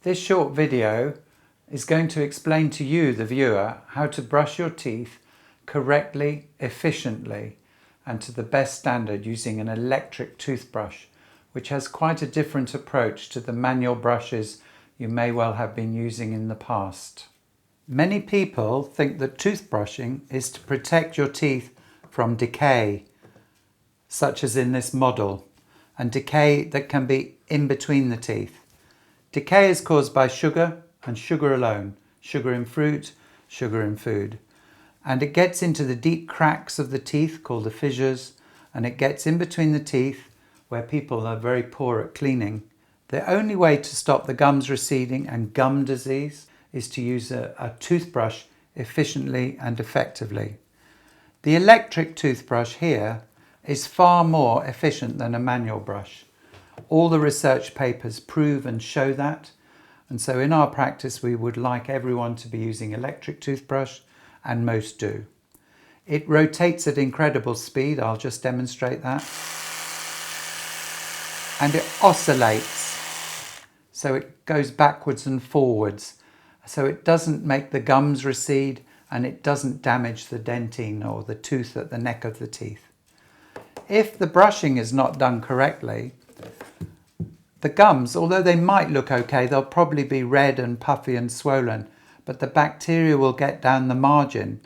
This short video is going to explain to you, the viewer, how to brush your teeth correctly, efficiently, and to the best standard using an electric toothbrush, which has quite a different approach to the manual brushes you may well have been using in the past. Many people think that toothbrushing is to protect your teeth from decay, such as in this model, and decay that can be in between the teeth. Decay is caused by sugar and sugar alone, sugar in fruit, sugar in food. And it gets into the deep cracks of the teeth called the fissures, and it gets in between the teeth where people are very poor at cleaning. The only way to stop the gums receding and gum disease is to use a toothbrush efficiently and effectively. The electric toothbrush here is far more efficient than a manual brush. All the research papers prove and show that, and so in our practice we would like everyone to be using electric toothbrush, and most do. It rotates at incredible speed, I'll just demonstrate that, and it oscillates, so it goes backwards and forwards, so it doesn't make the gums recede and it doesn't damage the dentine or the tooth at the neck of the teeth. If the brushing is not done correctly, the gums, although they might look okay, they'll probably be red and puffy and swollen, but the bacteria will get down the margin.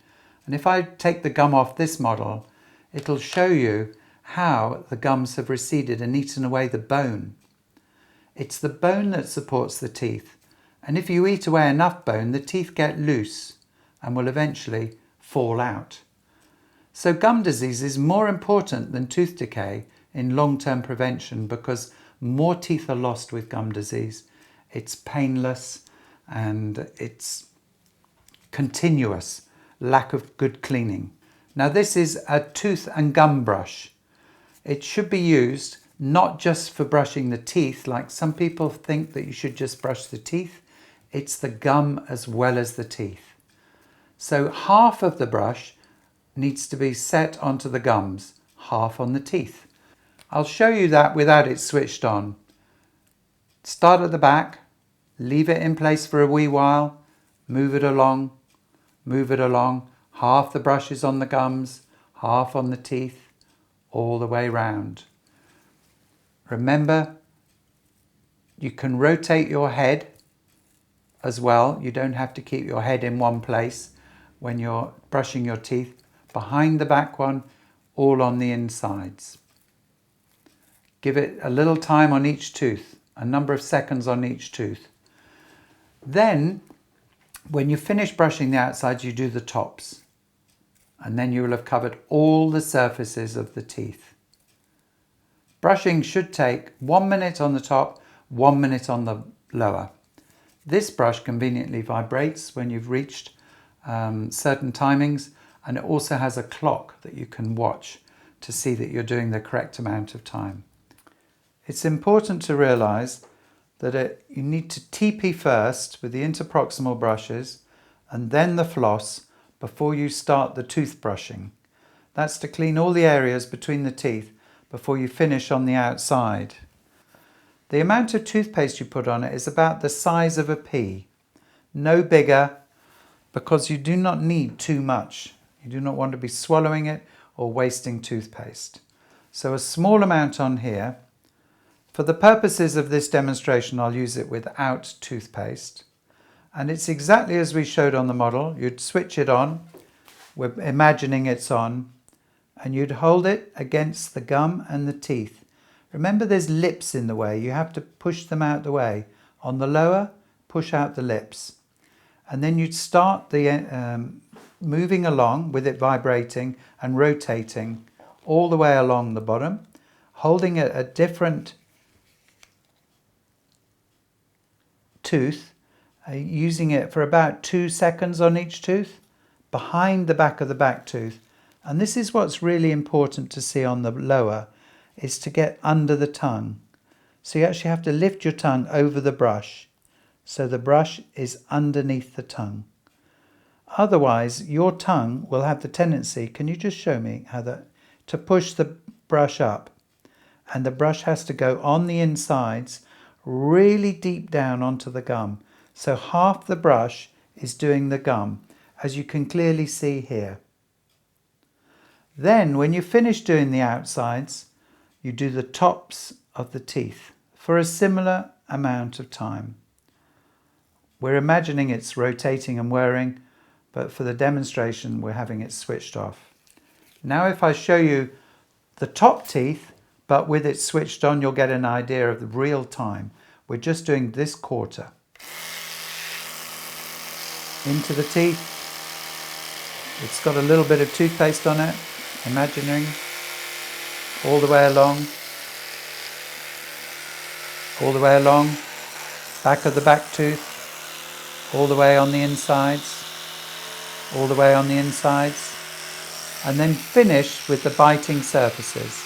And if I take the gum off this model, it'll show you how the gums have receded and eaten away the bone. It's the bone that supports the teeth. And if you eat away enough bone, the teeth get loose and will eventually fall out. So gum disease is more important than tooth decay in long-term prevention because more teeth are lost with gum disease. It's painless and it's continuous, lack of good cleaning. Now this is a tooth and gum brush. It should be used not just for brushing the teeth, like some people think that you should just brush the teeth. It's the gum as well as the teeth. So half of the brush needs to be set onto the gums, half on the teeth. I'll show you that without it switched on. Start at the back, leave it in place for a wee while, move it along, half the brush is on the gums, half on the teeth, all the way round. Remember, you can rotate your head as well. You don't have to keep your head in one place when you're brushing your teeth. Behind the back one, all on the insides. Give it a little time on each tooth, a number of seconds on each tooth. Then, when you finish brushing the outsides, you do the tops. And then you will have covered all the surfaces of the teeth. Brushing should take 1 minute on the top, 1 minute on the lower. This brush conveniently vibrates when you've reached certain timings, and it also has a clock that you can watch to see that you're doing the correct amount of time. It's important to realise that you need to TP first with the interproximal brushes and then the floss before you start the toothbrushing. That's to clean all the areas between the teeth before you finish on the outside. The amount of toothpaste you put on it is about the size of a pea, no bigger, because you do not need too much. You do not want to be swallowing it or wasting toothpaste. So a small amount on here. For the purposes of this demonstration, I'll use it without toothpaste. And it's exactly as we showed on the model. You'd switch it on, we're imagining it's on, and you'd hold it against the gum and the teeth. Remember there's lips in the way, you have to push them out the way. On the lower, push out the lips. And then you'd start the moving along with it vibrating and rotating all the way along the bottom, holding it at different tooth, using it for about 2 seconds on each tooth, behind the back of the back tooth. And this is what's really important to see on the lower, is to get under the tongue. So you actually have to lift your tongue over the brush, so the brush is underneath the tongue. Otherwise, your tongue will have the tendency, can you just show me how to push the brush up? And the brush has to go on the insides really deep down onto the gum. So half the brush is doing the gum, as you can clearly see here. Then when you finish doing the outsides, you do the tops of the teeth for a similar amount of time. We're imagining it's rotating and whirring, but for the demonstration we're having it switched off. Now if I show you the top teeth, but with it switched on, you'll get an idea of the real time. We're just doing this quarter. Into the teeth. It's got a little bit of toothpaste on it, imagining, all the way along, back of the back tooth, all the way on the insides, all the way on the insides, and then finish with the biting surfaces.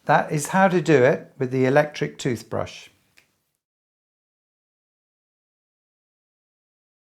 That is how to do it with the electric toothbrush.